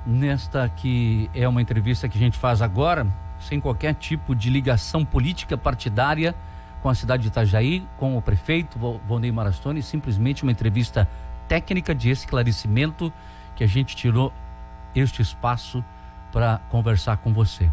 nesta que é uma entrevista que a gente faz agora, sem qualquer tipo de ligação política partidária com a cidade de Itajaí, com o prefeito Volney Marastoni, simplesmente uma entrevista técnica de esclarecimento que a gente tirou este espaço para conversar com você.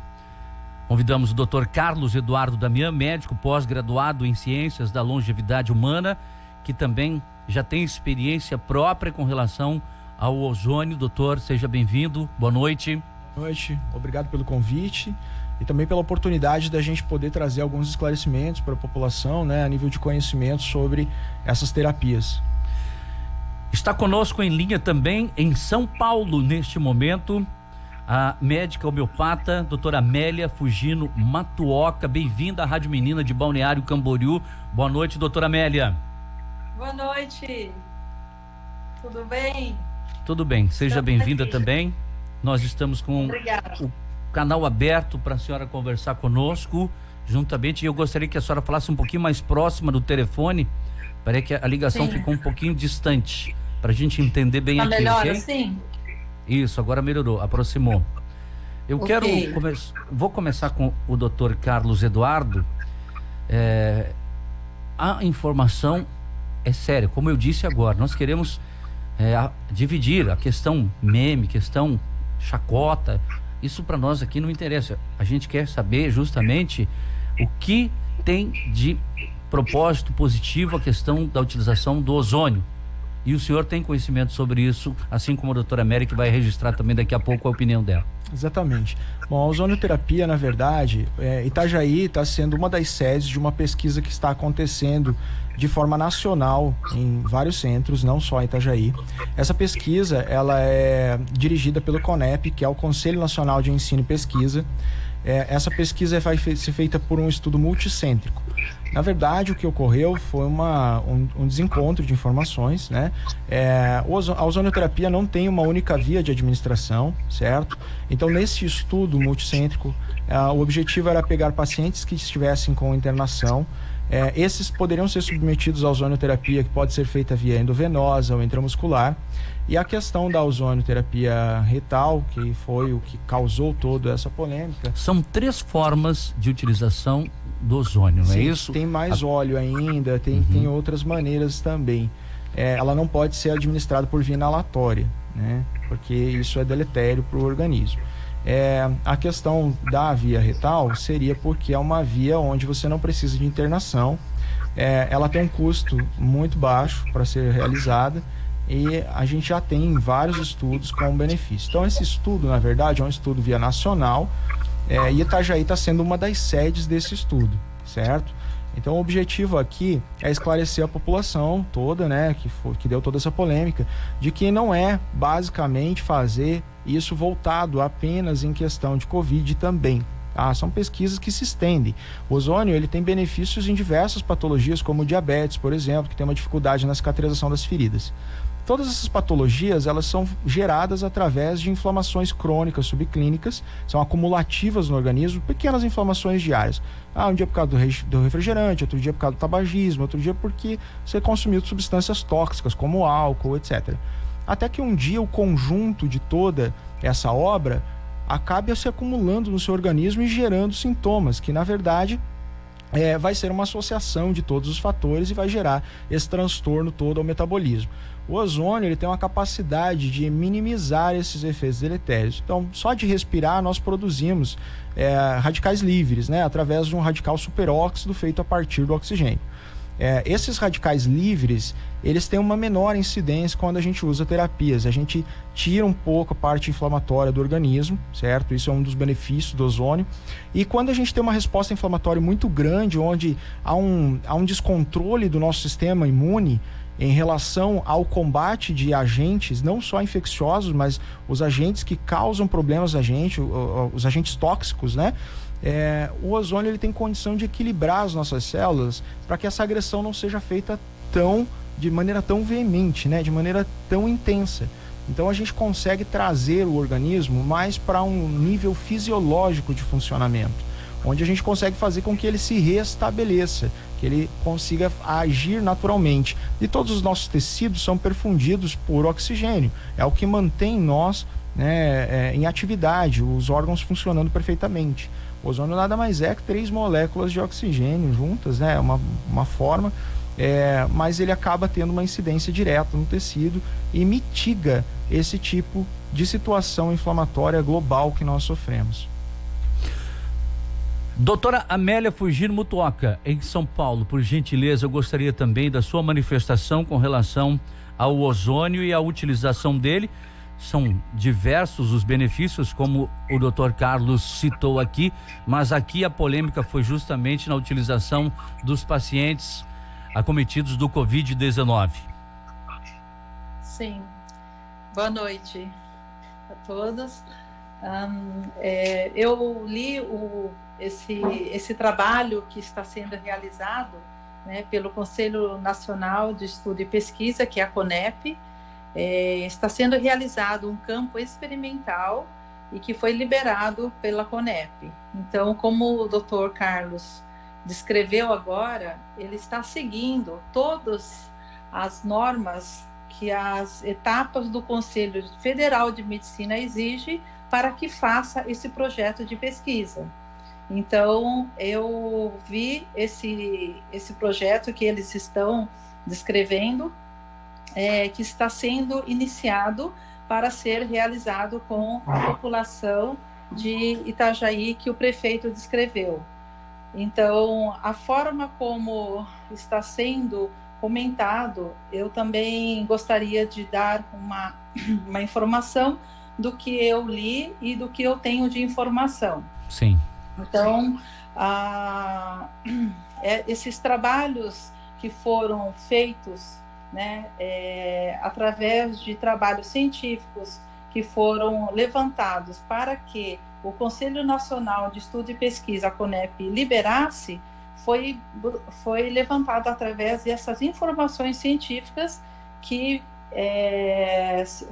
Convidamos o Dr. Carlos Eduardo Damian, médico pós-graduado em Ciências da Longevidade Humana, que também já tem experiência própria com relação ao ozônio. Doutor, seja bem-vindo, boa noite. Boa noite, obrigado pelo convite e também pela oportunidade da gente poder trazer alguns esclarecimentos para a população, né, a nível de conhecimento sobre essas terapias. Está conosco em linha também, em São Paulo, neste momento, a médica homeopata, doutora Amélia Fugino Matuoca. Bem-vinda à Rádio Menina de Balneário Camboriú. Boa noite, doutora Amélia. Boa noite. Tudo bem? Tudo bem, seja bem-vinda também. Nós estamos com o canal aberto para a senhora conversar conosco, juntamente. Eu gostaria que a senhora falasse um pouquinho mais próxima do telefone. Parece que a ligação ficou um pouquinho distante, para a gente entender bem aqui, melhor, ok? assim? Isso, agora melhorou, aproximou. Eu vou começar com o Dr. Carlos Eduardo. A informação é séria, como eu disse agora, nós queremos dividir a questão meme, questão chacota. Isso para nós aqui não interessa. A gente quer saber justamente o que tem de propósito positivo a questão da utilização do ozônio. E o senhor tem conhecimento sobre isso, assim como a doutora Amélia, que vai registrar também daqui a pouco a opinião dela. Exatamente. Bom, a ozonioterapia, na verdade, Itajaí está sendo uma das sedes de uma pesquisa que está acontecendo de forma nacional em vários centros, não só em Itajaí. Essa pesquisa, ela é dirigida pelo CONEP, que é o Conselho Nacional de Ensino e Pesquisa. Essa pesquisa vai ser feita por um estudo multicêntrico. Na verdade, o que ocorreu foi um desencontro de informações, né? A ozonioterapia não tem uma única via de administração, certo? Então, nesse estudo multicêntrico, o objetivo era pegar pacientes que estivessem com internação. Esses poderiam ser submetidos à ozonioterapia, que pode ser feita via endovenosa ou intramuscular. E a questão da ozonioterapia retal, que foi o que causou toda essa polêmica. São 3 formas de utilização do ozônio, não é isso? Tem mais óleo ainda, tem outras maneiras também. Ela não pode ser administrada por via inalatória, né? Porque isso é deletério para o organismo. A questão da via retal seria porque é uma via onde você não precisa de internação. Ela tem um custo muito baixo para ser realizada e a gente já tem vários estudos com benefício. Então, esse estudo, na verdade, é um estudo via nacional, e Itajaí está sendo uma das sedes desse estudo, certo? Então, o objetivo aqui é esclarecer a população toda, né, que deu toda essa polêmica, de que não é basicamente fazer isso voltado apenas em questão de Covid também. São pesquisas que se estendem. O ozônio, ele tem benefícios em diversas patologias, como diabetes, por exemplo, que tem uma dificuldade na cicatrização das feridas. Todas essas patologias, elas são geradas através de inflamações crônicas subclínicas, são acumulativas no organismo, pequenas inflamações diárias. Um dia por causa do refrigerante, outro dia por causa do tabagismo, outro dia porque você consumiu substâncias tóxicas, como álcool, etc. Até que um dia o conjunto de toda essa obra acabe se acumulando no seu organismo e gerando sintomas, que na verdade vai ser uma associação de todos os fatores e vai gerar esse transtorno todo ao metabolismo. O ozônio, ele tem uma capacidade de minimizar esses efeitos deletérios. Então, só de respirar, nós produzimos radicais livres, né, através de um radical superóxido feito a partir do oxigênio. Esses radicais livres, eles têm uma menor incidência quando a gente usa terapias. A gente tira um pouco a parte inflamatória do organismo, certo? Isso é um dos benefícios do ozônio. E quando a gente tem uma resposta inflamatória muito grande, onde há um descontrole do nosso sistema imune em relação ao combate de agentes, não só infecciosos, mas os agentes que causam problemas a gente, os agentes tóxicos, né? O ozônio, ele tem condição de equilibrar as nossas células para que essa agressão não seja feita de maneira tão veemente, né? De maneira tão intensa. Então a gente consegue trazer o organismo mais para um nível fisiológico de funcionamento, onde a gente consegue fazer com que ele se restabeleça, que ele consiga agir naturalmente. E todos os nossos tecidos são perfundidos por oxigênio, é o que mantém nós né, em atividade, os órgãos funcionando perfeitamente. O ozônio nada mais é que 3 moléculas de oxigênio juntas, né, uma forma, mas ele acaba tendo uma incidência direta no tecido e mitiga esse tipo de situação inflamatória global que nós sofremos. Doutora Amélia Fugir Mutuoka, em São Paulo, por gentileza, eu gostaria também da sua manifestação com relação ao ozônio e a utilização dele. São diversos os benefícios, como o doutor Carlos citou aqui, mas aqui a polêmica foi justamente na utilização dos pacientes acometidos do Covid-19. Sim. Boa noite a todos. Eu li esse trabalho que está sendo realizado, né, pelo Conselho Nacional de Estudo e Pesquisa, que é a CONEP. Está sendo realizado um campo experimental e que foi liberado pela CONEP. Então, como o Dr. Carlos descreveu agora, ele está seguindo todas as normas que as etapas do Conselho Federal de Medicina exigem para que faça esse projeto de pesquisa. Então, eu vi esse projeto que eles estão descrevendo, que está sendo iniciado para ser realizado com a população de Itajaí, que o prefeito descreveu. Então, a forma como está sendo comentado, eu também gostaria de dar uma informação do que eu li e do que eu tenho de informação. Sim. Então, esses trabalhos que foram feitos, né, através de trabalhos científicos que foram levantados para que o Conselho Nacional de Estudo e Pesquisa, a CONEP, liberasse, foi levantado através dessas informações científicas que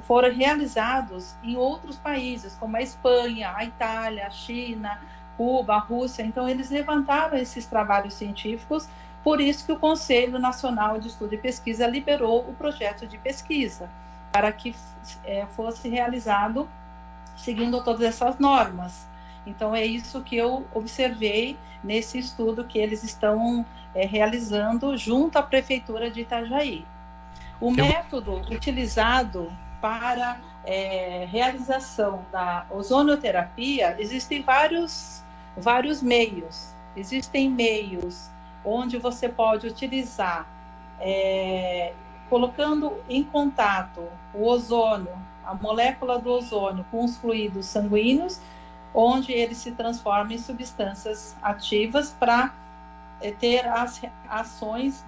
foram realizados em outros países, como a Espanha, a Itália, a China, Cuba, a Rússia. Então, eles levantaram esses trabalhos científicos, por isso que o Conselho Nacional de Estudo e Pesquisa liberou o projeto de pesquisa, para que fosse realizado seguindo todas essas normas. Então, é isso que eu observei nesse estudo que eles estão realizando junto à Prefeitura de Itajaí. O método utilizado para realização da ozonioterapia, existem vários meios. Existem meios onde você pode utilizar, colocando em contato o ozônio, a molécula do ozônio com os fluidos sanguíneos, onde ele se transforma em substâncias ativas para ter as ações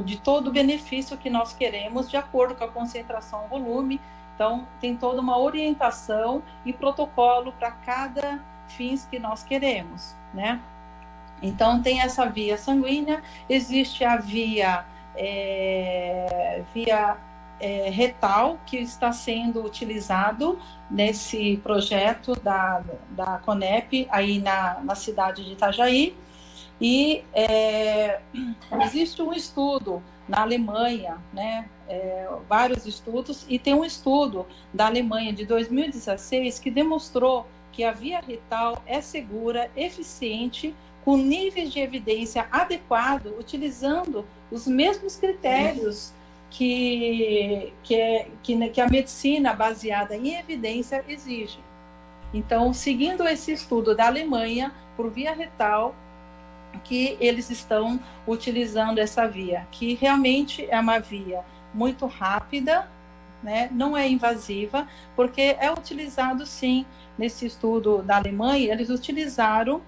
de todo o benefício que nós queremos, de acordo com a concentração, volume. Então, tem toda uma orientação e protocolo para cada fins que nós queremos, né? Então, tem essa via sanguínea, existe a via retal, que está sendo utilizado nesse projeto da CONEP, aí na cidade de Itajaí. E existe um estudo na Alemanha, né, vários estudos, e tem um estudo da Alemanha de 2016 que demonstrou que a via retal é segura, eficiente, com níveis de evidência adequado, utilizando os mesmos critérios que a medicina baseada em evidência exige. Então, seguindo esse estudo da Alemanha, por via retal, que eles estão utilizando essa via, que realmente é uma via muito rápida, né? Não é invasiva, porque é utilizado, sim, nesse estudo da Alemanha, eles utilizaram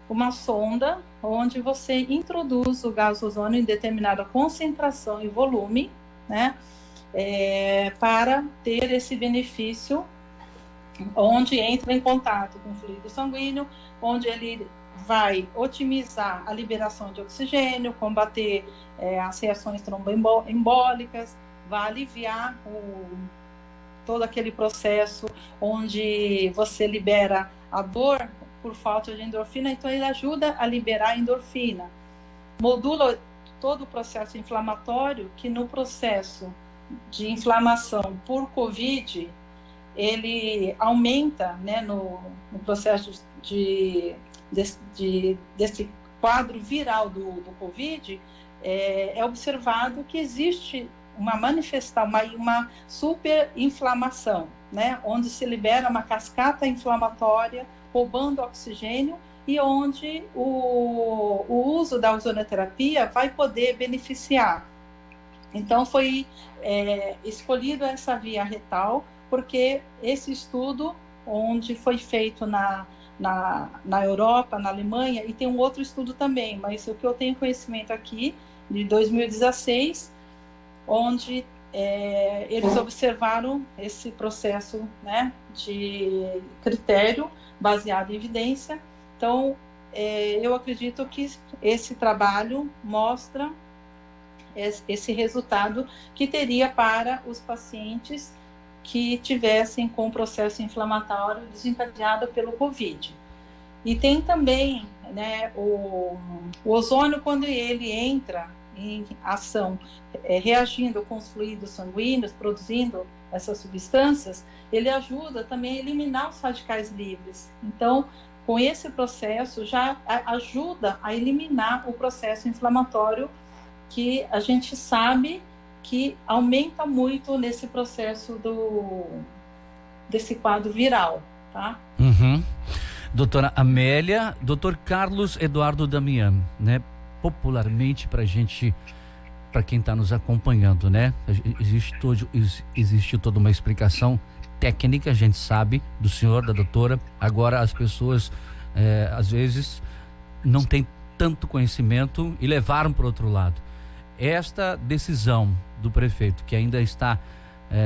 uma sonda onde você introduz o gás ozônio em determinada concentração e volume, né? Para ter esse benefício, onde entra em contato com o fluido sanguíneo, onde ele vai otimizar a liberação de oxigênio, combater as reações tromboembólicas, vai aliviar todo aquele processo onde você libera a dor por falta de endorfina. Então, ele ajuda a liberar a endorfina, modula todo o processo inflamatório, que no processo de inflamação por Covid, ele aumenta, né, no processo desse quadro viral do Covid, é observado que existe uma superinflamação, né, onde se libera uma cascata inflamatória, roubando oxigênio, e onde o uso da ozonoterapia vai poder beneficiar. Então, foi escolhido essa via retal, porque esse estudo, onde foi feito na Europa, na Alemanha, e tem um outro estudo também, mas o que eu tenho conhecimento aqui, de 2016, onde eles observaram esse processo, né, de critério baseado em evidência. Então, eu acredito que esse trabalho mostra esse resultado que teria para os pacientes que tivessem com processo inflamatório desencadeado pelo Covid. E tem também, né, o ozônio, quando ele entra em ação, reagindo com os fluidos sanguíneos, produzindo essas substâncias, ele ajuda também a eliminar os radicais livres. Então, com esse processo, já ajuda a eliminar o processo inflamatório, que a gente sabe que aumenta muito nesse processo desse quadro viral, tá? Uhum. Doutora Amélia, doutor Carlos Eduardo Damião, né? Popularmente para quem está nos acompanhando, né? Existe toda uma explicação técnica, a gente sabe, do senhor, da doutora. Agora as pessoas, às vezes, não têm tanto conhecimento e levaram para o outro lado. Esta decisão do prefeito, que ainda está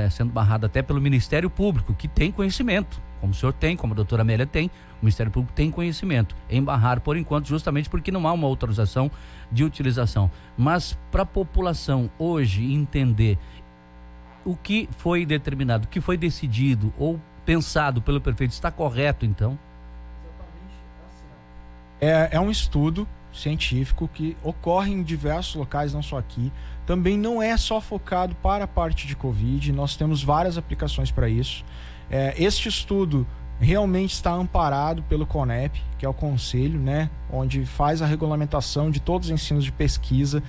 sendo barrada até pelo Ministério Público, que tem conhecimento, como o senhor tem, como a doutora Amélia tem, o Ministério Público tem conhecimento em barrar por enquanto, justamente porque não há uma autorização de utilização. Mas para a população hoje entender o que foi determinado, o que foi decidido ou pensado pelo prefeito, está correto então? É um estudo científico que ocorre em diversos locais, não só aqui. Também não é só focado para a parte de Covid, nós temos várias aplicações para isso. Este estudo realmente está amparado pelo CONEP, que é o conselho, né, onde faz a regulamentação de todos os ensinos de pesquisa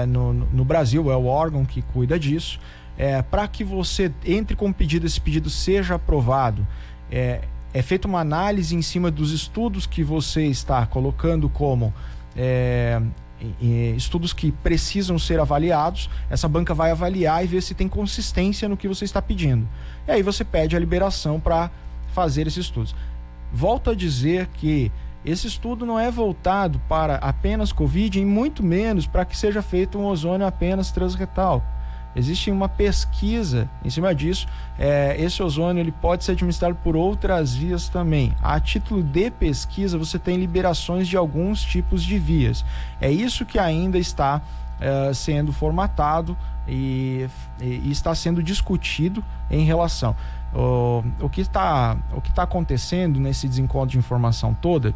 no Brasil, é o órgão que cuida disso. Para que você entre com o pedido, esse pedido seja aprovado, é feita uma análise em cima dos estudos que você está colocando como estudos que precisam ser avaliados. Essa banca vai avaliar e ver se tem consistência no que você está pedindo. E aí você pede a liberação para fazer esses estudos. Volto a dizer que esse estudo não é voltado para apenas Covid, e muito menos para que seja feito um ozônio apenas transretal. Existe uma pesquisa em cima disso. Esse ozônio ele pode ser administrado por outras vias também. A título de pesquisa, você tem liberações de alguns tipos de vias. É isso que ainda está sendo formatado e está sendo discutido em relação. O que está acontecendo nesse desencontro de informação toda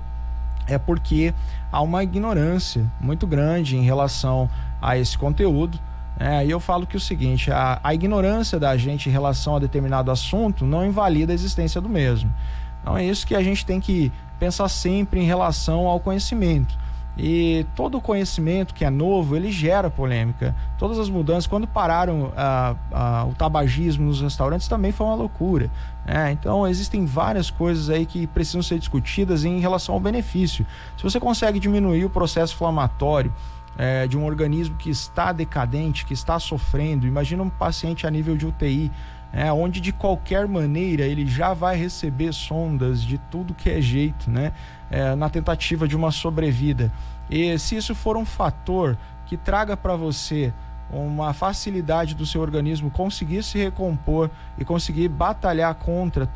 é porque há uma ignorância muito grande em relação a esse conteúdo. E eu falo que o seguinte, a ignorância da gente em relação a determinado assunto não invalida a existência do mesmo. Então é isso que a gente tem que pensar sempre em relação ao conhecimento. E todo o conhecimento que é novo, ele gera polêmica. Todas as mudanças, quando pararam o tabagismo nos restaurantes, também foi uma loucura. Então existem várias coisas aí que precisam ser discutidas em relação ao benefício. Se você consegue diminuir o processo inflamatório de um organismo que está decadente, que está sofrendo, imagina um paciente a nível de UTI, onde de qualquer maneira ele já vai receber sondas de tudo que é jeito, na tentativa de uma sobrevida. E se isso for um fator que traga para você uma facilidade do seu organismo conseguir se recompor e conseguir batalhar contra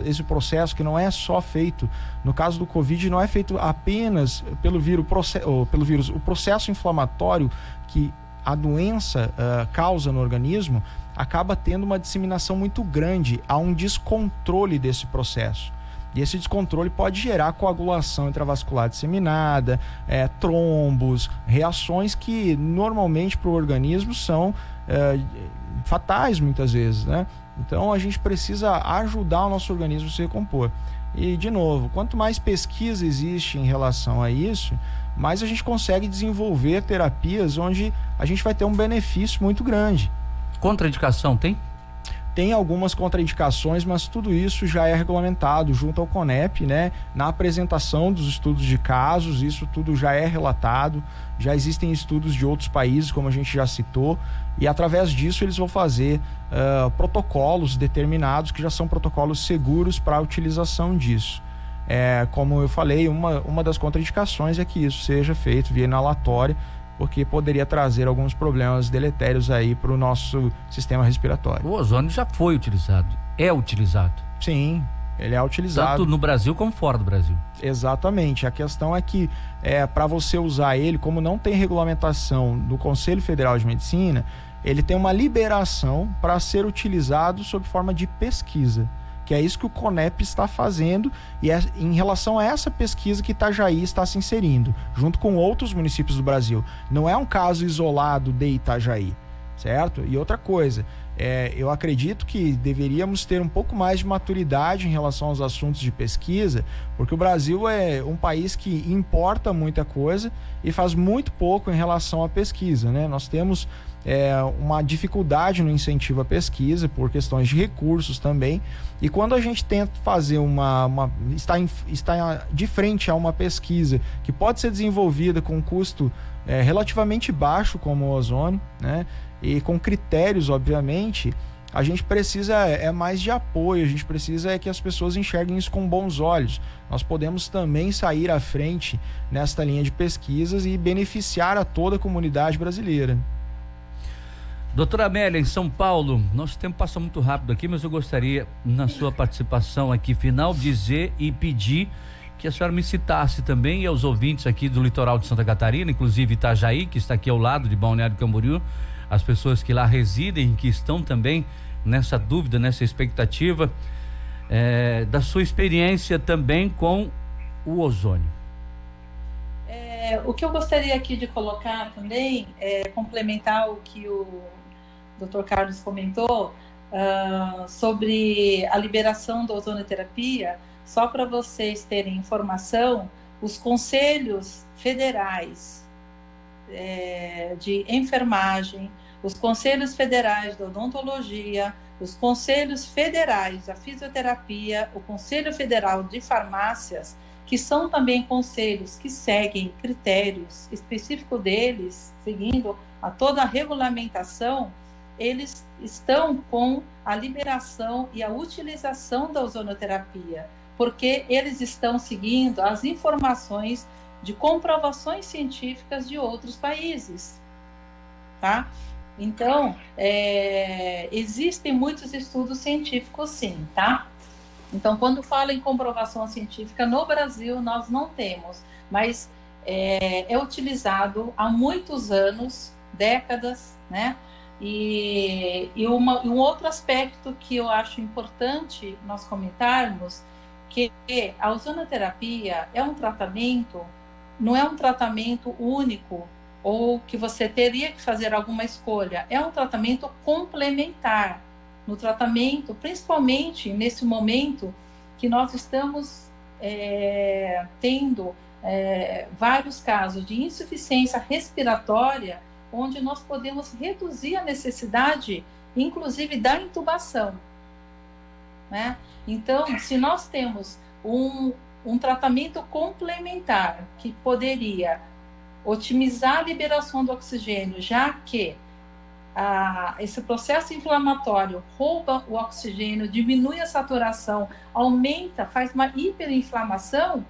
esse processo, que não é só feito, no caso do Covid, não é feito apenas pelo vírus, o processo inflamatório que a doença causa no organismo acaba tendo uma disseminação muito grande, há um descontrole desse processo. E esse descontrole pode gerar coagulação intravascular disseminada, trombos, reações que normalmente para o organismo são fatais muitas vezes, Então a gente precisa ajudar o nosso organismo a se recompor. E, de novo, quanto mais pesquisa existe em relação a isso, mais a gente consegue desenvolver terapias onde a gente vai ter um benefício muito grande. Contraindicação tem? Tem algumas contraindicações, mas tudo isso já é regulamentado junto ao CONEP, né? Na apresentação dos estudos de casos, isso tudo já é relatado. Já existem estudos de outros países, como a gente já citou, e através disso eles vão fazer protocolos determinados, que já são protocolos seguros para a utilização disso. Como eu falei, uma das contraindicações é que isso seja feito via inalatória, porque poderia trazer alguns problemas deletérios aí para o nosso sistema respiratório. O ozônio já foi utilizado, é utilizado. Sim, ele é utilizado. Tanto no Brasil como fora do Brasil. Exatamente, a questão é que para você usar ele, como não tem regulamentação do Conselho Federal de Medicina, ele tem uma liberação para ser utilizado sob forma de pesquisa, que é isso que o CONEP está fazendo, e é em relação a essa pesquisa que Itajaí está se inserindo, junto com outros municípios do Brasil. Não é um caso isolado de Itajaí, certo? E outra coisa, eu acredito que deveríamos ter um pouco mais de maturidade em relação aos assuntos de pesquisa, porque o Brasil é um país que importa muita coisa e faz muito pouco em relação à pesquisa, né? Nós temos uma dificuldade no incentivo à pesquisa por questões de recursos também, e quando a gente tenta fazer está de frente a uma pesquisa que pode ser desenvolvida com um custo relativamente baixo, como o ozônio, né, e com critérios, obviamente, a gente precisa mais de apoio, a gente precisa que as pessoas enxerguem isso com bons olhos. Nós podemos também sair à frente nesta linha de pesquisas e beneficiar a toda a comunidade brasileira. Doutora Amélia, em São Paulo, nosso tempo passa muito rápido aqui, mas eu gostaria, na sua participação aqui final, dizer e pedir que a senhora me citasse também, e aos ouvintes aqui do litoral de Santa Catarina, inclusive Itajaí, que está aqui ao lado de Balneário Camboriú, as pessoas que lá residem, que estão também nessa dúvida, nessa expectativa, da sua experiência também com o ozônio. O que eu gostaria aqui de colocar também, complementar o que o Dr. Carlos comentou sobre a liberação da ozonoterapia. Só para vocês terem informação, os conselhos federais de enfermagem, os conselhos federais de odontologia, os conselhos federais da fisioterapia, o Conselho Federal de Farmácias, que são também conselhos que seguem critérios específicos deles, seguindo a toda a regulamentação, eles estão com a liberação e a utilização da ozonoterapia, porque eles estão seguindo as informações de comprovações científicas de outros países, tá? Então, existem muitos estudos científicos, sim, tá? Então, quando fala em comprovação científica, no Brasil nós não temos, mas é utilizado há muitos anos, décadas, né? E um outro aspecto que eu acho importante nós comentarmos, que a ozonoterapia é um tratamento, não é um tratamento único, ou que você teria que fazer alguma escolha, é um tratamento complementar. No tratamento, principalmente nesse momento que nós estamos tendo vários casos de insuficiência respiratória, onde nós podemos reduzir a necessidade, inclusive, da intubação, né? Então, se nós temos um tratamento complementar que poderia otimizar a liberação do oxigênio, já que esse processo inflamatório rouba o oxigênio, diminui a saturação, aumenta, faz uma hiperinflamação,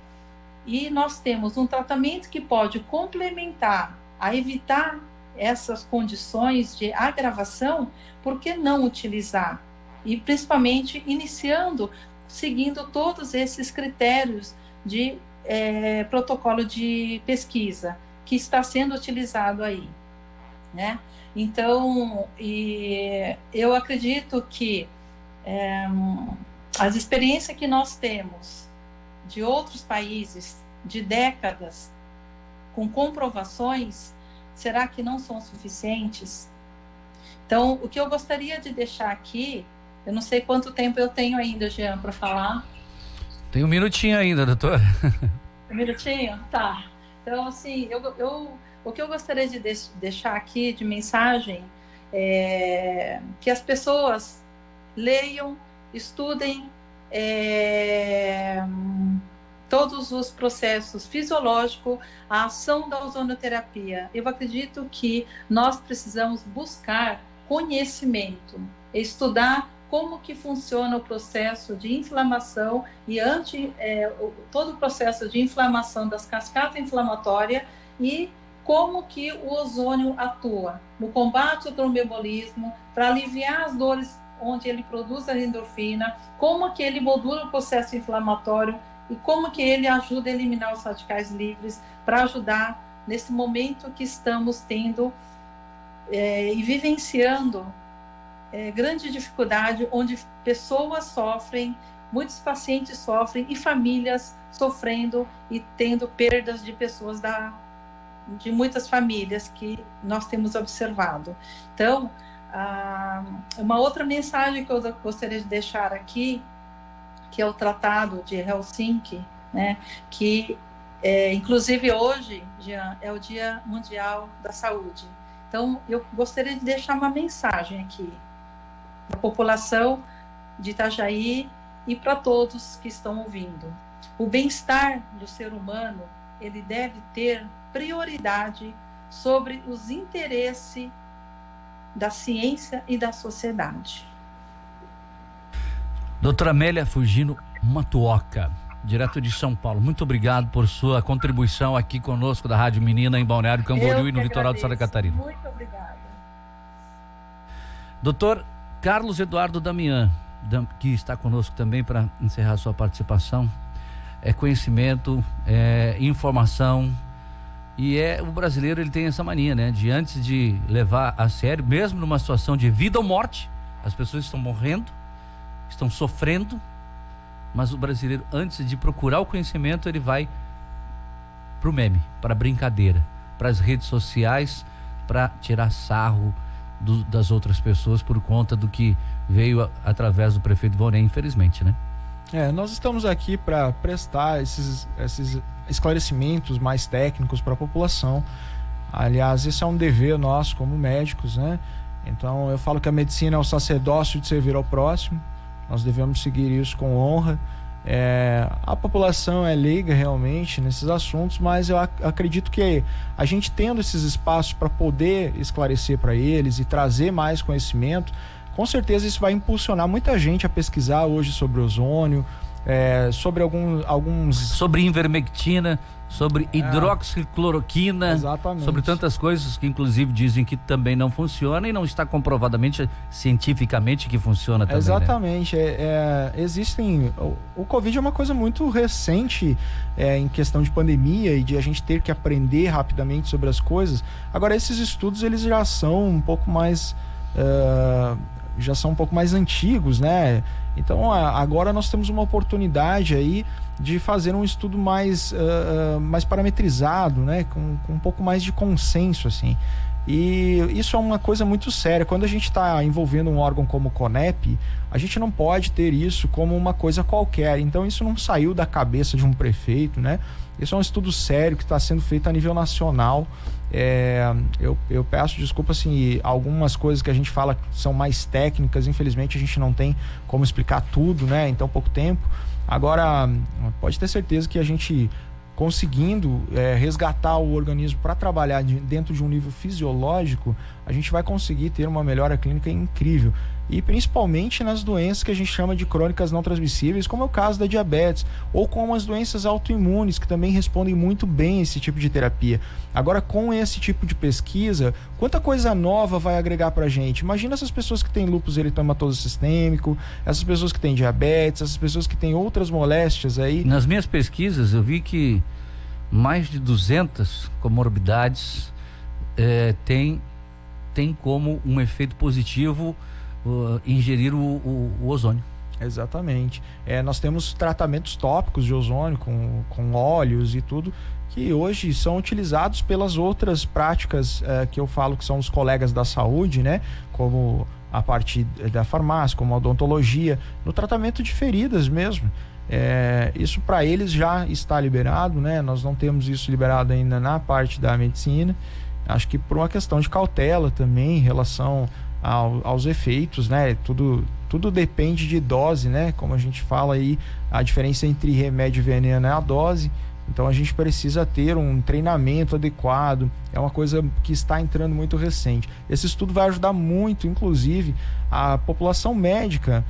e nós temos um tratamento que pode complementar a evitar essas condições de agravação, por que não utilizar? E principalmente seguindo todos esses critérios de protocolo de pesquisa que está sendo utilizado aí, né? Então, eu acredito que as experiências que nós temos de outros países, de décadas, com comprovações, será que não são suficientes? Então, o que eu gostaria de deixar aqui, Eu não sei quanto tempo eu tenho ainda, Jean, para falar. Tem um minutinho ainda, doutora. Um minutinho? Tá. Então, assim, o que eu gostaria de deixar aqui de mensagem é que as pessoas leiam, estudem todos os processos fisiológicos, a ação da ozonoterapia. Eu acredito que nós precisamos buscar conhecimento, estudar como que funciona o processo de inflamação e todo o processo de inflamação das cascatas inflamatórias e como que o ozônio atua no combate ao tromboembolismo, para aliviar as dores onde ele produz a endorfina, como que ele modula o processo inflamatório e como que ele ajuda a eliminar os radicais livres para ajudar nesse momento que estamos tendo e vivenciando grande dificuldade, onde pessoas sofrem, muitos pacientes sofrem e famílias sofrendo e tendo perdas de pessoas de muitas famílias que nós temos observado. Então, uma outra mensagem que eu gostaria de deixar aqui, que é o Tratado de Helsinki, né, que inclusive hoje, Jean, é o Dia Mundial da Saúde. Então, eu gostaria de deixar uma mensagem aqui para a população de Itajaí e para todos que estão ouvindo. O bem-estar do ser humano, ele deve ter prioridade sobre os interesses da ciência e da sociedade. Doutora Amélia Fugino Matuoka, direto de São Paulo, muito obrigado por sua contribuição aqui conosco da Rádio Menina em Balneário Camboriú e no litoral de Santa Catarina. Muito obrigada. Doutor Carlos Eduardo Damian, que está conosco também para encerrar sua participação, é conhecimento, é informação, e o brasileiro, ele tem essa mania, né, de antes de levar a sério, mesmo numa situação de vida ou morte, as pessoas estão morrendo, estão sofrendo, mas o brasileiro, antes de procurar o conhecimento, ele vai pro meme, para brincadeira, para as redes sociais, para tirar sarro das outras pessoas por conta do que veio através do prefeito Vonei, infelizmente, né? Nós estamos aqui para prestar esses esclarecimentos mais técnicos para a população. Aliás, esse é um dever nosso como médicos, né? Então, eu falo que a medicina é o sacerdócio de servir ao próximo. Nós devemos seguir isso com honra. A população é leiga realmente nesses assuntos, mas eu acredito que a gente tendo esses espaços para poder esclarecer para eles e trazer mais conhecimento, com certeza isso vai impulsionar muita gente a pesquisar hoje sobre ozônio, sobre alguns... Sobre ivermectina, sobre hidroxicloroquina, exatamente, sobre tantas coisas que inclusive dizem que também não funciona e não está comprovadamente cientificamente que funciona também. Exatamente, né? Existem... O Covid é uma coisa muito recente em questão de pandemia e de a gente ter que aprender rapidamente sobre as coisas. Agora, esses estudos, eles já são um pouco mais... antigos, né? Então agora nós temos uma oportunidade aí de fazer um estudo mais parametrizado, né? Com um pouco mais de consenso, assim. E isso é uma coisa muito séria. Quando a gente está envolvendo um órgão como o CONEP, a gente não pode ter isso como uma coisa qualquer. Então isso não saiu da cabeça de um prefeito, né? Isso é um estudo sério que está sendo feito a nível nacional. Eu peço desculpa, assim, algumas coisas que a gente fala são mais técnicas, infelizmente a gente não tem como explicar tudo, né, em tão pouco tempo. Agora, pode ter certeza que a gente conseguindo resgatar o organismo para trabalhar dentro de um nível fisiológico, a gente vai conseguir ter uma melhora clínica incrível. E principalmente nas doenças que a gente chama de crônicas não transmissíveis, como é o caso da diabetes, ou como as doenças autoimunes, que também respondem muito bem a esse tipo de terapia. Agora, com esse tipo de pesquisa, quanta coisa nova vai agregar pra gente? Imagina essas pessoas que têm lúpus eritematoso sistêmico, essas pessoas que têm diabetes, essas pessoas que têm outras moléstias aí. Nas minhas pesquisas, eu vi que mais de 200 comorbidades tem como um efeito positivo ingerir o ozônio. Exatamente. Nós temos tratamentos tópicos de ozônio com óleos e tudo, que hoje são utilizados pelas outras práticas que eu falo que são os colegas da saúde, né? Como a parte da farmácia, como a odontologia, no tratamento de feridas mesmo. Isso para eles já está liberado, né? Nós não temos isso liberado ainda na parte da medicina. Acho que por uma questão de cautela também em relação aos efeitos, né? Tudo depende de dose, né? Como a gente fala aí, a diferença entre remédio e veneno é a dose. Então a gente precisa ter um treinamento adequado. É uma coisa que está entrando muito recente. Esse estudo vai ajudar muito, inclusive, a população médica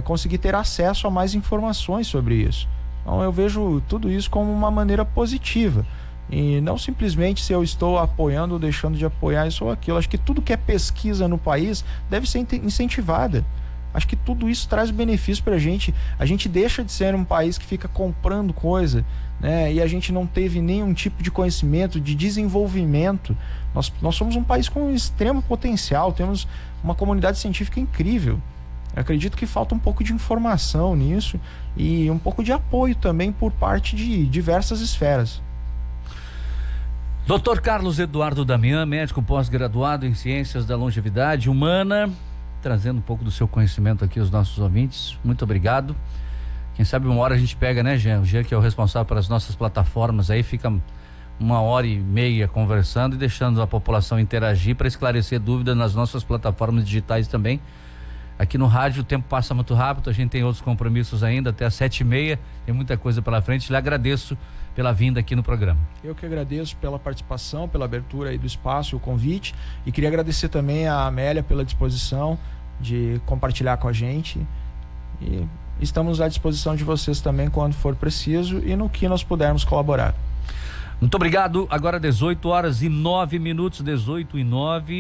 conseguir ter acesso a mais informações sobre isso. Então eu vejo tudo isso como uma maneira positiva. E não simplesmente se eu estou apoiando ou deixando de apoiar isso ou aquilo. Acho que tudo que é pesquisa no país deve ser incentivada. Acho que tudo isso traz benefício para a gente. A gente deixa de ser um país que fica comprando coisa, né? E a gente não teve nenhum tipo de conhecimento, de desenvolvimento. Nós somos um país com extremo potencial, temos uma comunidade científica incrível. Eu acredito que falta um pouco de informação nisso e um pouco de apoio também por parte de diversas esferas. Dr. Carlos Eduardo Damian, médico pós-graduado em Ciências da Longevidade Humana, trazendo um pouco do seu conhecimento aqui aos nossos ouvintes. Muito obrigado. Quem sabe uma hora a gente pega, né, Jean? O Jean que é o responsável pelas nossas plataformas, aí fica 1h30 conversando e deixando a população interagir para esclarecer dúvidas nas nossas plataformas digitais também. Aqui no rádio o tempo passa muito rápido, a gente tem outros compromissos ainda, até às 7h30, tem muita coisa pela frente. Lhe agradeço pela vinda aqui no programa. Eu que agradeço pela participação, pela abertura aí do espaço, o convite, e queria agradecer também a Amélia pela disposição de compartilhar com a gente, e estamos à disposição de vocês também quando for preciso e no que nós pudermos colaborar. Muito obrigado. Agora 18h09, 18h09.